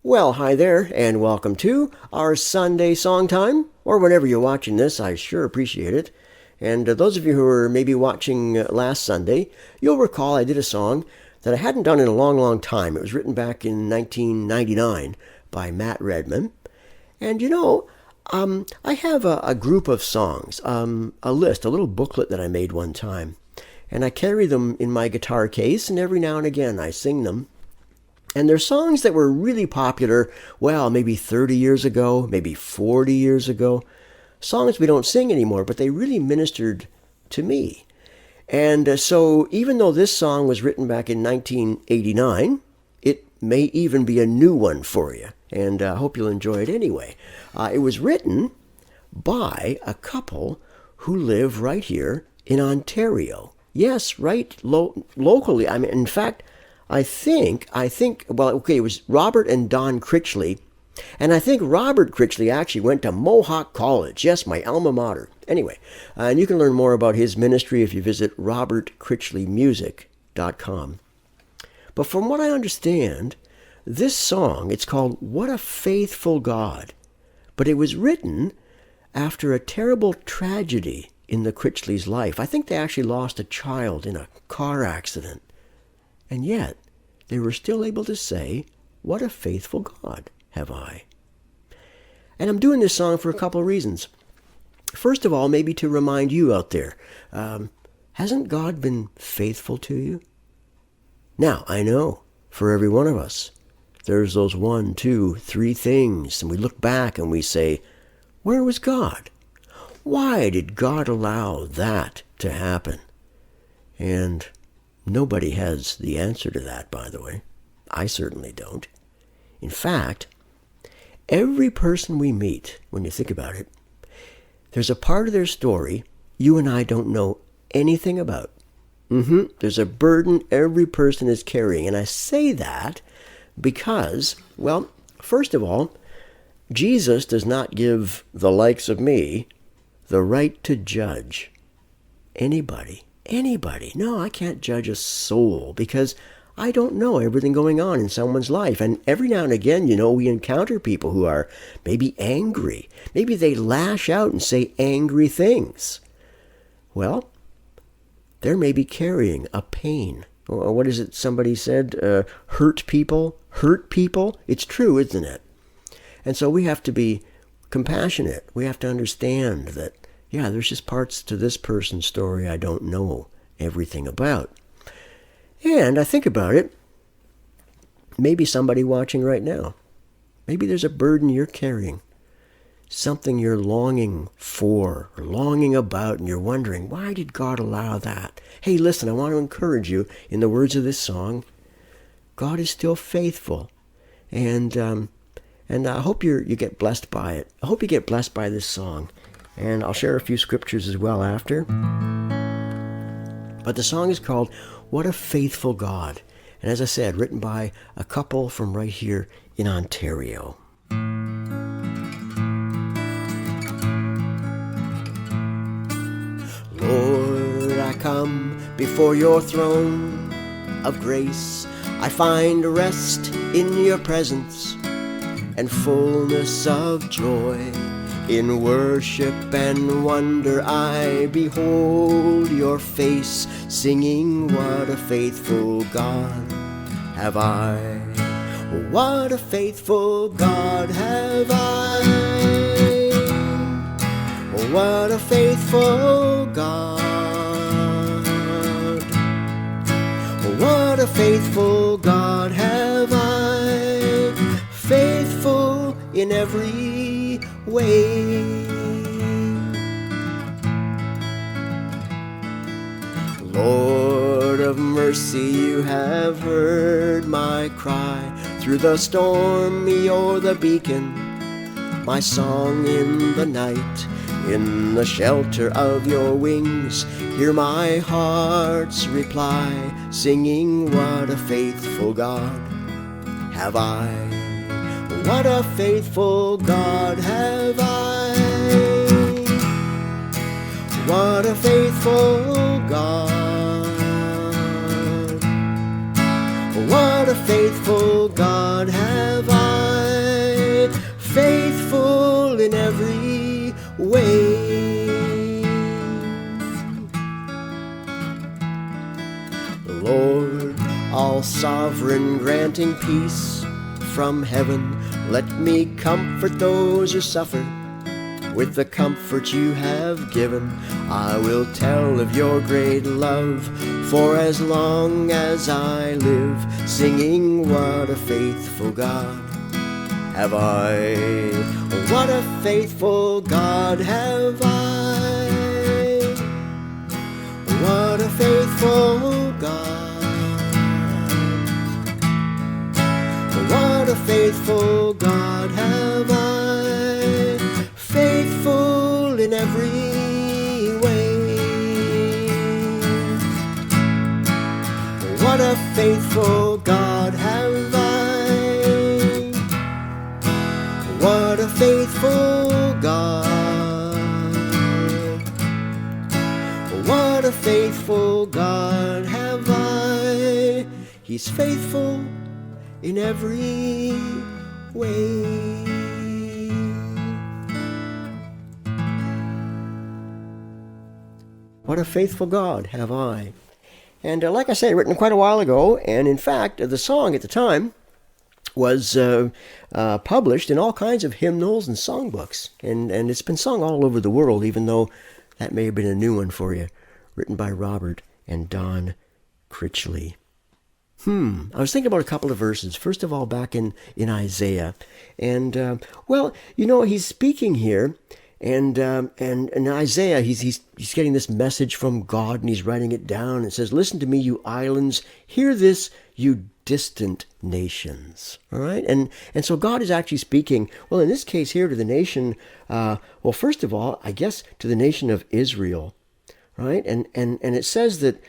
Well, hi there, and welcome to our Sunday Song Time, or whenever you're watching this, I sure appreciate it. And those of you who were maybe watching last Sunday, you'll recall I did a song that I hadn't done in a long, long time. It was written back in 1999 by Matt Redman. And I have a group of songs, a list, a little booklet that I made one time. And I carry them in my guitar case, and every now and again I sing them. And they're songs that were really popular, well, maybe 30 years ago, maybe 40 years ago. Songs we don't sing anymore, but they really ministered to me. And so even though this song was written back in 1989, it may even be a new one for you. And I hope you'll enjoy it anyway. It was written by a couple who live right here in Ontario. Yes, right locally. I mean, in fact, I think, well, okay, it was Robert and Don Critchley. And I think Robert Critchley actually went to Mohawk College. Yes, my alma mater. Anyway, and you can learn more about his ministry if you visit robertcritchleymusic.com. But from what I understand, this song, it's called What a Faithful God. But it was written after a terrible tragedy in the Critchley's life. I think they actually lost a child in a car accident. And yet, they were still able to say, what a faithful God have I. And I'm doing this song for a couple of reasons. First of all, maybe to remind you out there, hasn't God been faithful to you? Now, I know, for every one of us, there's those 1, 2, 3 things, and we look back and we say, where was God? Why did God allow that to happen? And nobody has the answer to that, by the way. I certainly don't. In fact, every person we meet, when you think about it, there's a part of their story you and I don't know anything about. There's a burden every person is carrying. And I say that because, well, first of all, Jesus does not give the likes of me the right to judge anybody. No, I can't judge a soul because I don't know everything going on in someone's life. And every now and again, we encounter people who are maybe angry. Maybe they lash out and say angry things. Well, they're maybe carrying a pain. Or what is it somebody said? Hurt people. It's true, isn't it? And so we have to be compassionate. We have to understand that yeah, there's just parts to this person's story I don't know everything about. And I think about it, maybe somebody watching right now, maybe there's a burden you're carrying, something you're longing for, or longing about, and you're wondering, why did God allow that? Hey, listen, I want to encourage you, in the words of this song, God is still faithful. And I hope you get blessed by it. I hope you get blessed by this song. And I'll share a few scriptures as well after. But the song is called What a Faithful God. And as I said, written by a couple from right here in Ontario. Lord, I come before your throne of grace. I find rest in your presence and fullness of joy. In worship and wonder I behold your face, singing, what a faithful God have I. What a faithful God have I. What a faithful God. What a faithful God have I. Faithful in every way. Lord of mercy, you have heard my cry. Through the storm, you're the beacon, my song in the night. In the shelter of your wings, hear my heart's reply, singing, what a faithful God have I. What a faithful God have I. What a faithful God. What a faithful God have I. granting peace from heaven. Let me comfort those who suffer with the comfort you have given. I will tell of your great love for as long as I live, singing, what a faithful God have I. What a faithful God have I. What a faithful God. What a faithful God have I. Faithful in every way. What a faithful God have I. What a faithful God. What a faithful God have I. He's faithful in every way. What a faithful God have I. And like I say, written quite a while ago, and in fact, the song at the time was published in all kinds of hymnals and songbooks. And it's been sung all over the world, even though that may have been a new one for you, written by Robert and Don Critchley. I was thinking about a couple of verses. First of all, back in Isaiah. And, well, you know, he's speaking here. And in Isaiah, he's getting this message from God, and he's writing it down. It says, listen to me, you islands. Hear this, you distant nations. All right? And so God is actually speaking, well, in this case here, to the nation, well, first of all, I guess to the nation of Israel. Right? And it says that,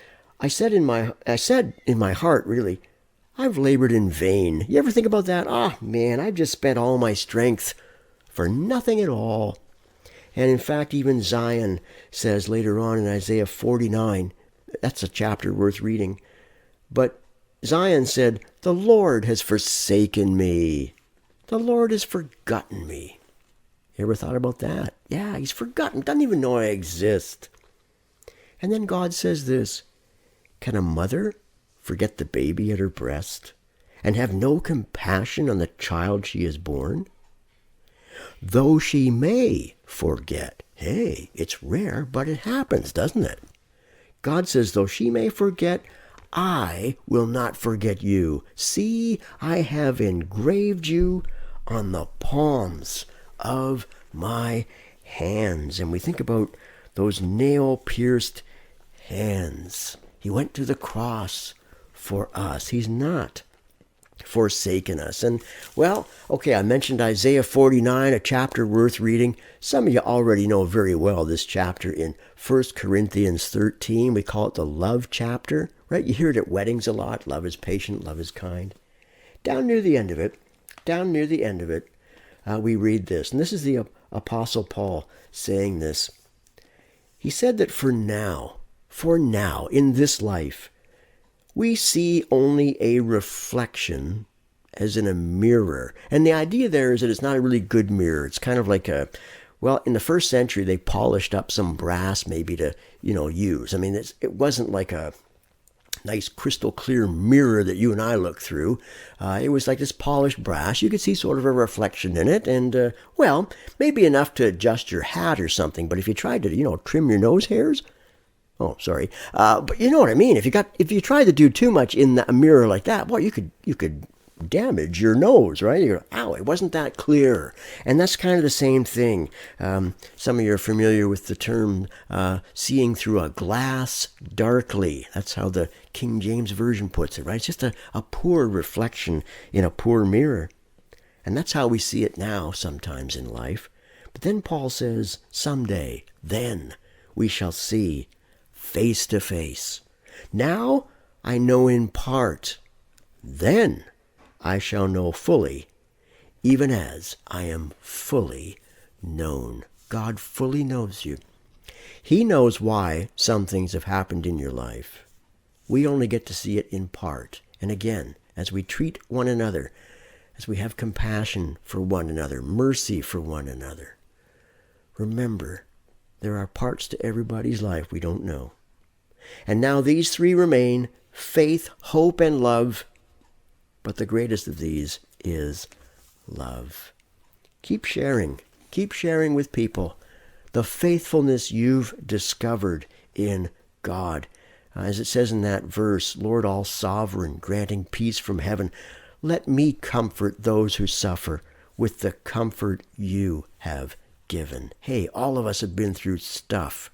I said in my heart, really, I've labored in vain. You ever think about that? Man, I've just spent all my strength for nothing at all. And in fact, even Zion says later on in Isaiah 49, that's a chapter worth reading. But Zion said, the Lord has forsaken me. The Lord has forgotten me. You ever thought about that? Yeah, he's forgotten. Doesn't even know I exist. And then God says this, can a mother forget the baby at her breast and have no compassion on the child she has born? Though she may forget. Hey, it's rare, but it happens, doesn't it? God says, though she may forget, I will not forget you. See, I have engraved you on the palms of my hands. And we think about those nail-pierced hands. He went to the cross for us. He's not forsaken us. And, well, okay, I mentioned Isaiah 49, a chapter worth reading. Some of you already know very well this chapter in 1 Corinthians 13. We call it the love chapter, right? You hear it at weddings a lot. Love is patient, love is kind. Down near the end of it, we read this. And this is the Apostle Paul saying this. He said that for now, in this life, we see only a reflection as in a mirror. And the idea there is that it's not a really good mirror. It's kind of like in the first century, they polished up some brass maybe to, use. I mean, it wasn't like a nice crystal clear mirror that you and I look through. It was like this polished brass. You could see sort of a reflection in it. And, maybe enough to adjust your hat or something. But if you tried to, trim your nose hairs, oh, sorry. But you know what I mean. If you try to do too much in a mirror like that, well, you could damage your nose, right? You go, ow, it wasn't that clear. And that's kind of the same thing. Some of you are familiar with the term seeing through a glass darkly. That's how the King James Version puts it, right? It's just a poor reflection in a poor mirror. And that's how we see it now sometimes in life. But then Paul says, someday, then we shall see face to face. Now I know in part, then I shall know fully, even as I am fully known. God fully knows you. He knows why some things have happened in your life. We only get to see it in part. And again, as we treat one another, as we have compassion for one another, mercy for one another, remember, there are parts to everybody's life we don't know. And now these three remain: faith, hope, and love. But the greatest of these is love. Keep sharing. Keep sharing with people the faithfulness you've discovered in God. As it says in that verse, Lord all sovereign, granting peace from heaven, let me comfort those who suffer with the comfort you have given. Hey, all of us have been through stuff.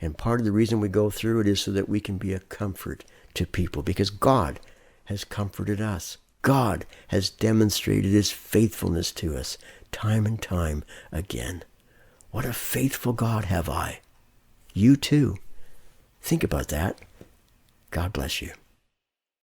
And part of the reason we go through it is so that we can be a comfort to people, because God has comforted us. God has demonstrated his faithfulness to us time and time again. What a faithful God have I. You too. Think about that. God bless you.